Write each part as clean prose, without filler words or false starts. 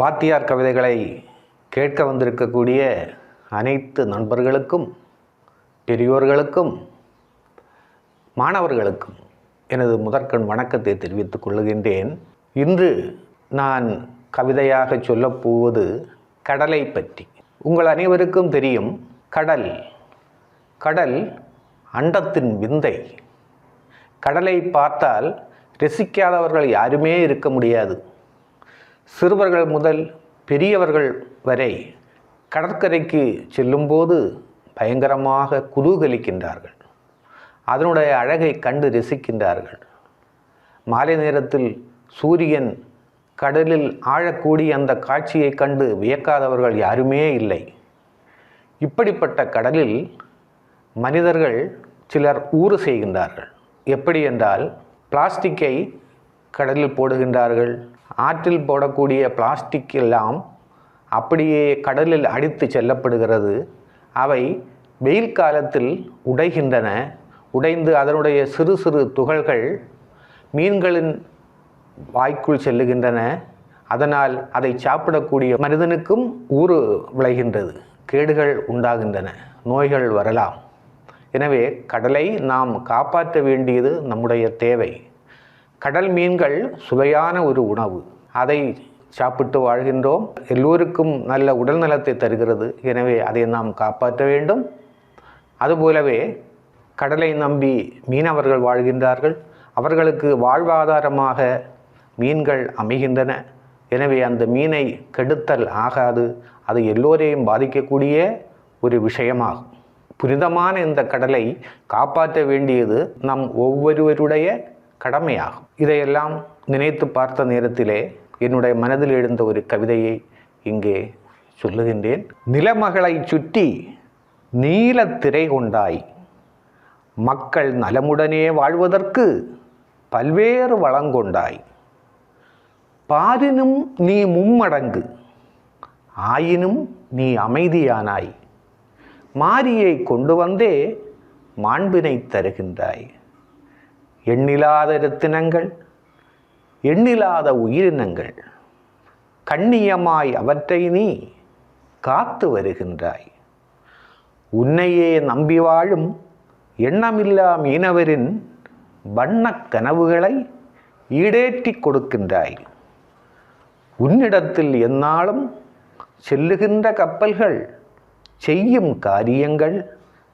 வாத்தியார் கவிதைகளை கேட்க வந்திருக்கக்கூடிய அனைத்து நண்பர்களுக்கும், பெரியோர்களுக்கும், மாணவர்களுக்கும் எனது முதற்கண் வணக்கத்தை தெரிவித்துக் கொள்ளுகின்றேன். இன்று நான் கவிதையாக சொல்லப்போவது கடலை பற்றி. உங்கள் அனைவருக்கும் தெரியும், கடல் அண்டத்தின் விந்தை. கடலை பார்த்தால் ரசிக்காதவர்கள் யாருமே இருக்க முடியாது. சிறுவர்கள் முதல் பெரியவர்கள் வரை கடற்கரைக்கு செல்லும்போது பயங்கரமாக குதூகலிக்கின்றார்கள். அதனுடைய அழகை கண்டு ரசிக்கின்றார்கள். மாலை நேரத்தில் சூரியன் கடலில் ஆழக்கூடிய அந்த காட்சியை கண்டு வியக்காதவர்கள் யாருமே இல்லை. இப்படிப்பட்ட கடலில் மனிதர்கள் சிலர் ஊறு செய்கின்றார்கள். எப்படி என்றால், பிளாஸ்டிக்கை கடலில் போடுகின்றார்கள். ஆற்றில் போடக்கூடிய பிளாஸ்டிக் எல்லாம் அப்படியே கடலில் அடித்து செல்லப்படுகிறது. அவை வெயில் காலத்தில் உடைகின்றன. உடைந்து அதனுடைய சிறு சிறு துகள்கள் மீன்களின் வாய்க்குள் செல்லுகின்றன. அதனால் அதை சாப்பிடக்கூடிய மனிதனுக்கும் ஊறு விளைகின்றது, கேடுகள் உண்டாகின்றன, நோய்கள் வரலாம். எனவே கடலை நாம் காப்பாற்ற வேண்டியது நம்முடைய தேவை. கடல் மீன்கள் சுவையான ஒரு உணவு. அதை சாப்பிட்டு வாழ்கின்றோம். எல்லோருக்கும் நல்ல உடல் நலத்தை தருகிறது. எனவே அதை நாம் காப்பாற்ற வேண்டும். அதுபோலவே கடலை நம்பி மீனவர்கள் வாழ்கின்றார்கள். அவர்களுக்கு வாழ்வாதாரமாக மீன்கள் அமைகின்றன. எனவே அந்த மீனை கெடுத்தல் ஆகாது. அது எல்லோரையும் பாதிக்கக்கூடிய ஒரு விஷயமாகும். புனிதமான இந்த கடலை காப்பாற்ற வேண்டியது நம் ஒவ்வொருவருடைய கடமையாகும். இதையெல்லாம் நினைத்து பார்த்த நேரத்திலே என்னுடைய மனதில் எழுந்த ஒரு கவிதையை இங்கே சொல்லுகின்றேன். நிலமகளை சுற்றி நீலத் திரை கொண்டாய், மக்கள் நலமுடனே வாழ்வதற்கு பல்வேறு வளங்கொண்டாய். பாரினும் நீ மும்மடங்கு, ஆயினும் நீ அமைதியானாய். மாரியை கொண்டு வந்தே மாண்பினை தருகின்றாய். எண்ணிலாத இரத்தினங்கள், எண்ணிலாத உயிரினங்கள், கண்ணியமாய் அவற்றை நீ காத்து வருகின்றாய். உன்னையே நம்பி வாழும் எண்ணமில்லா மீனவரின் வண்ணக் கனவுகளை ஈடேற்றி கொடுக்கின்றாய். உன்னிடத்தில் எந்நாளும் செல்லுகின்ற கப்பல்கள் செய்யும் காரியங்கள்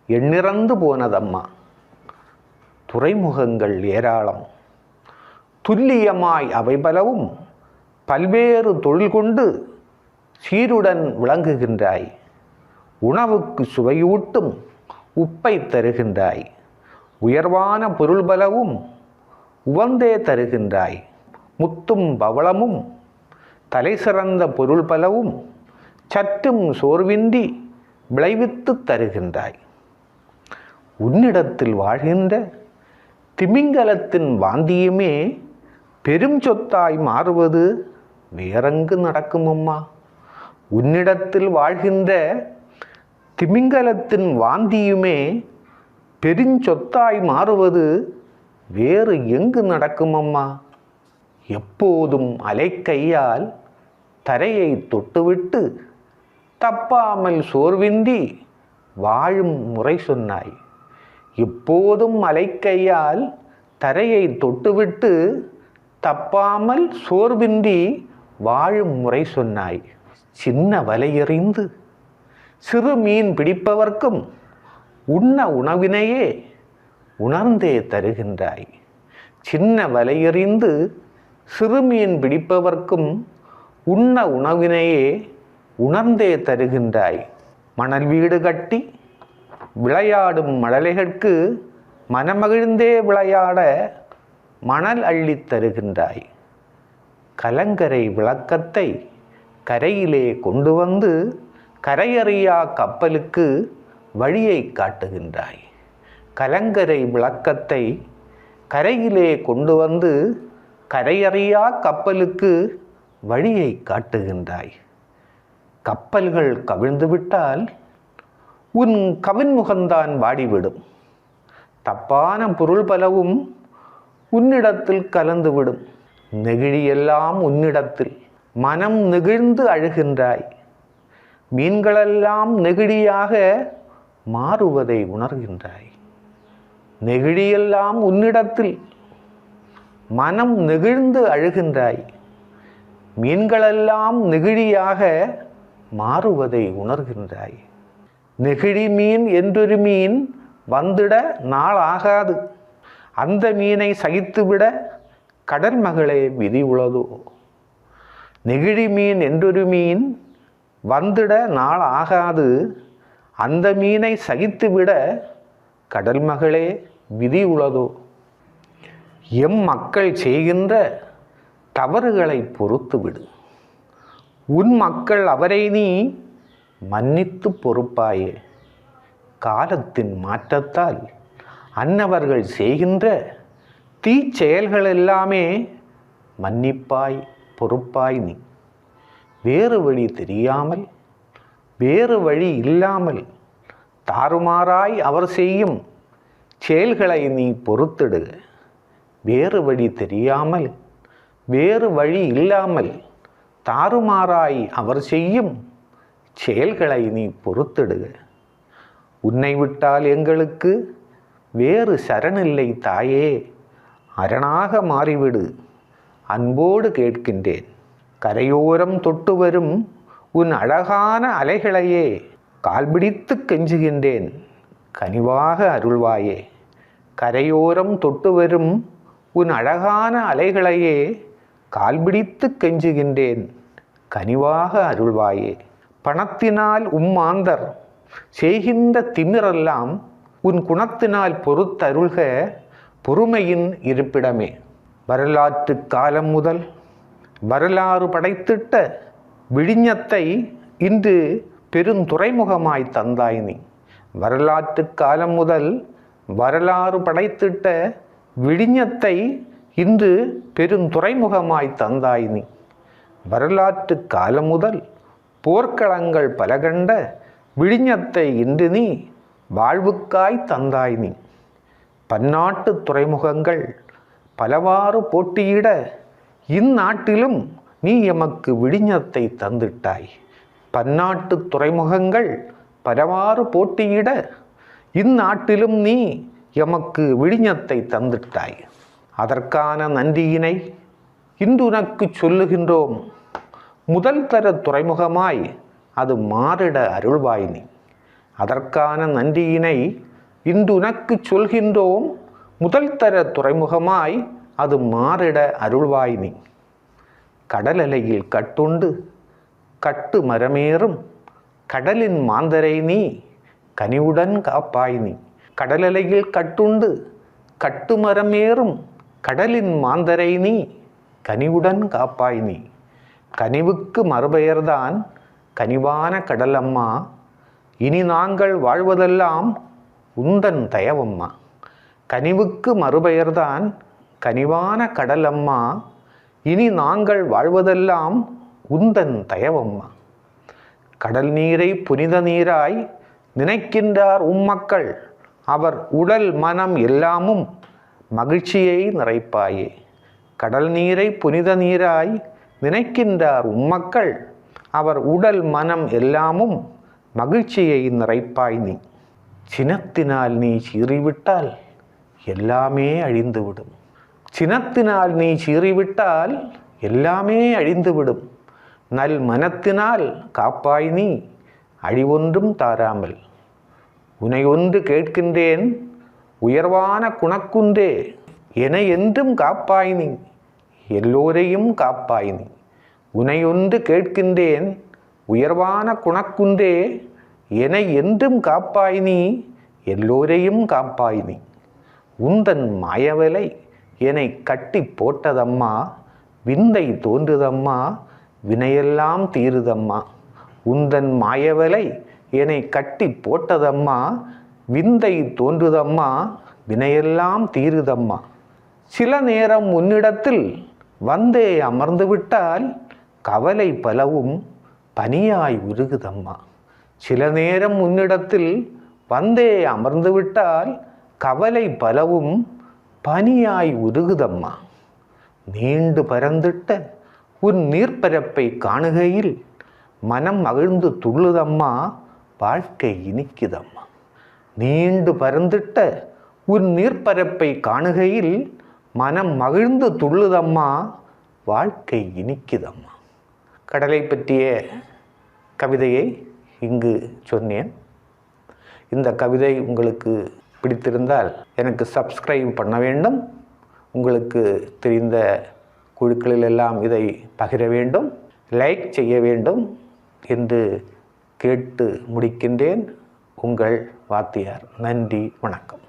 எண்ணிறந்து போனதம்மா. துறைமுகங்கள் ஏராளம், துல்லியமாய் அவை பலவும் பல்வேறு தொழில் கொண்டு சீருடன் விளங்குகின்றாய். உணவுக்கு சுவையூட்டும் உப்பை தருகின்றாய். உயர்வான பொருள் பலவும் உவந்தே தருகின்றாய். முத்தும் பவளமும் தலை சிறந்த பொருள் பலவும் சற்றும் சோர்வின்றி விளைவித்து தருகின்றாய். உன்னிடத்தில் வாழ்கின்ற திமிங்கலத்தின் வாந்தியுமே பெரும் சொத்தாய் மாறுவது வேறெங்கு நடக்குமம்மா. உன்னிடத்தில் வாழ்கின்ற திமிங்கலத்தின் வாந்தியுமே பெருஞ்சொத்தாய் மாறுவது வேறு எங்கு நடக்குமம்மா. எப்போதும் அலைக்கையால் தரையை தொட்டுவிட்டு தப்பாமல் சோர்வின்றி வாழும் முறை சொன்னாய். எப்போதும் அலைக்கையால் தரையை தொட்டுவிட்டு தப்பாமல் சோர்வின்றி வாழும் முறை சொன்னாய். சின்ன வலையெறிந்து சிறு மீன் பிடிப்பவர்க்கும் உண்ண உணவினையே உணர்ந்தே தருகின்றாய். சின்ன வலையெறிந்து சிறு மீன் பிடிப்பவர்க்கும் உண்ண உணவினையே உணர்ந்தே தருகின்றாய். மணல் வீடு கட்டி விளையாடும் மழலைகளுக்கு மனமகிழ்ந்தே விளையாட மணல் அள்ளித் தருகின்றாய். கலங்கரை விளக்கத்தை கரையிலே கொண்டு வந்து கரையறியா கப்பலுக்கு வழியை காட்டுகின்றாய். கலங்கரை விளக்கத்தை கரையிலே கொண்டு வந்து கரையறியா கப்பலுக்கு வழியை காட்டுகின்றாய். கப்பல்கள் கவிழ்ந்துவிட்டால் உன் கவின்முகந்தான் வாடிவிடும். தப்பான பொருள் பலவும் உன்னிடத்தில் கலந்துவிடும். நெகிழியெல்லாம் உன்னிடத்தில், மனம் நெகிழ்ந்து அழுகின்றாய். மீன்களெல்லாம் நெகிழியாக மாறுவதை உணர்கின்றாய். நெகிழியெல்லாம் உன்னிடத்தில், மனம் நெகிழ்ந்து அழுகின்றாய். மீன்களெல்லாம் நெகிழியாக மாறுவதை உணர்கின்றாய். நெகிழி மீன் என்றொரு மீன் வந்திட நாள் ஆகாது. அந்த மீனை சகித்துவிட கடல் மகளே விதி உளதோ. நெகிழி மீன் என்றொரு மீன் வந்திட நாள் ஆகாது. அந்த மீனை சகித்துவிட கடல் மகளே விதி உளதோ. எம் மக்கள் செய்கின்ற தவறுகளை பொறுத்துவிடு. உன் மக்கள் அவரை நீ மன்னித்து பொறுப்பாயே. காலத்தின் மாற்றத்தால் அன்னவர்கள் செய்கின்ற தீச்செயல்கள் எல்லாமே மன்னிப்பாய் பொறுப்பாய் நீ. வேறு வழி தெரியாமல், வேறு வழி இல்லாமல் தாறுமாறாய் அவர் செய்யும் செயல்களை நீ பொறுத்திடு. வேறு வழி தெரியாமல், வேறு வழி இல்லாமல் தாறுமாறாய் அவர் செய்யும் செயல்களை நீ பொறுத்திடு. உன்னை விட்டால் எங்களுக்கு வேறு சரணில்லை தாயே. அரணாக மாறிவிடு, அன்போடு கேட்கின்றேன். கரையோரம் தொட்டு வரும் உன் அழகான அலைகளையே கால்பிடித்து கெஞ்சுகின்றேன், கனிவாக அருள்வாயே. கரையோரம் தொட்டு வரும் உன் அழகான அலைகளையே கால்பிடித்து கெஞ்சுகின்றேன், கனிவாக அருள்வாயே. பணத்தினால் உம்மாந்தர் செய்கின்ற திமிரெல்லாம் உன் குணத்தினால் பொறுத்தருள்க, பொறுமையின் இருப்பிடமே. வரலாற்று காலம் முதல் வரலாறு படைத்திட்ட விழிஞத்தை இன்று பெருந்துறைமுகமாய் தந்தாய் நீ. வரலாற்று காலம் முதல் வரலாறு படைத்திட்ட விழிஞத்தை இன்று பெருந்துறைமுகமாய் தந்தாய் நீ. வரலாற்று காலம் முதல் போர்க்களங்கள் பல கண்ட விழிஞத்தை இன்று நீ வாழ்வுக்காய் தந்தாய் நீ. பன்னாட்டு துறைமுகங்கள் பலவாறு போட்டியிட இந்நாட்டிலும் நீ எமக்கு விழிஞத்தை தந்திட்டாய். பன்னாட்டு துறைமுகங்கள் பலவாறு போட்டியிட இந்நாட்டிலும் நீ எமக்கு விழிஞத்தை தந்திட்டாய். அதற்கான நன்றியினை இன்று உனக்கு சொல்லுகின்றோம். முதல் தர துறைமுகமாய் அது மாறிட அருள்வாய் நீ. அதற்கான நன்றியினை இன்று உனக்கு சொல்கின்றோம். முதல் தர துறைமுகமாய் அது மாறிட அருள்வாய் நீ. கடலலையில் கட்டுண்டு கட்டு மரமேறும் கடலின் மாந்தரை நீ கனிவுடன் காப்பாய் நீ. கடலலையில் கட்டுண்டு கட்டு மரமேறும் கடலின் மாந்தரை நீ கனிவுடன் காப்பாய் நீ. கனிவுக்கு மறுபெயர்தான் கனிவான கடலம்மா. இனி நாங்கள் வாழ்வதெல்லாம் உந்தன் தயவம்மா. கனிவுக்கு மறுபெயர்தான் கனிவான கடலம்மா. இனி நாங்கள் வாழ்வதெல்லாம் உந்தன் தயவம்மா. கடல் நீரை புனித நீராய் நினைக்கின்றார் உம்மக்கள். அவர் உடல் மனம் எல்லாமும் மகிழ்ச்சியை நிறைப்பாயே. கடல் நீரை புனித நீராய் நினைக்கின்றார் உம்மக்கள். அவர் உடல் மனம் எல்லாமும் மகிழ்ச்சியை நிறைப்பாய் நீ. சினத்தினால் நீ சீறிவிட்டால் எல்லாமே அழிந்துவிடும். சினத்தினால் நீ சீறிவிட்டால் எல்லாமே அழிந்துவிடும். நல் மனத்தினால் காப்பாய் நீ அழிவொன்றும் தாராமல். உனை ஒன்று கேட்கின்றேன் உயர்வான குணக்குன்றே, என என்றும் காப்பாய் நீ எல்லோரையும் காப்பாய் நீ. உனை ஒன்று கேட்கின்றேன் உயர்வான குணக்குன்றே, என என்றும் காப்பாய் நீ எல்லோரையும் காப்பாய் நீ. உந்தன் மாயவலை என்னை கட்டி போட்டதம்மா. விந்தை தோன்றுதம்மா வினையெல்லாம் தீருதம்மா. உந்தன் மாயவலை என்னை கட்டி போட்டதம்மா. விந்தை தோன்றுதம்மா வினையெல்லாம் தீருதம்மா. சில நேரம் உன்னிடத்தில் வந்தே அமர்ந்து விட்டால் கவலை பலவும் பனியாய் உருகுதம்மா. சில நேரம் உன்னிடத்தில் வந்தே அமர்ந்து விட்டால் கவலை பலவும் பனியாய் உருகுதம்மா. நீண்டு பரந்திட்ட உன் நீர்ப்பரப்பை காணுகையில் மனம் மகிழ்ந்து துள்ளுதம்மா, வாழ்க்கை இனிக்குதம்மா. நீண்டு பரந்திட்ட உன் நீர்ப்பரப்பை காணுகையில் மனம் மகிழ்ந்து துள்ளுதம்மா, வாழ்க்கை இனிக்குதம்மா. கடலை பற்றிய கவிதையை இங்கு சொன்னேன். இந்த கவிதை உங்களுக்கு பிடித்திருந்தால் எனக்கு சப்ஸ்கிரைப் பண்ண வேண்டும். உங்களுக்கு தெரிந்த குழுக்களிலெல்லாம் இதை பகிர வேண்டும், லைக் செய்ய வேண்டும் என்று கேட்டு முடிக்கின்றேன். உங்கள் வாத்தியார். நன்றி, வணக்கம்.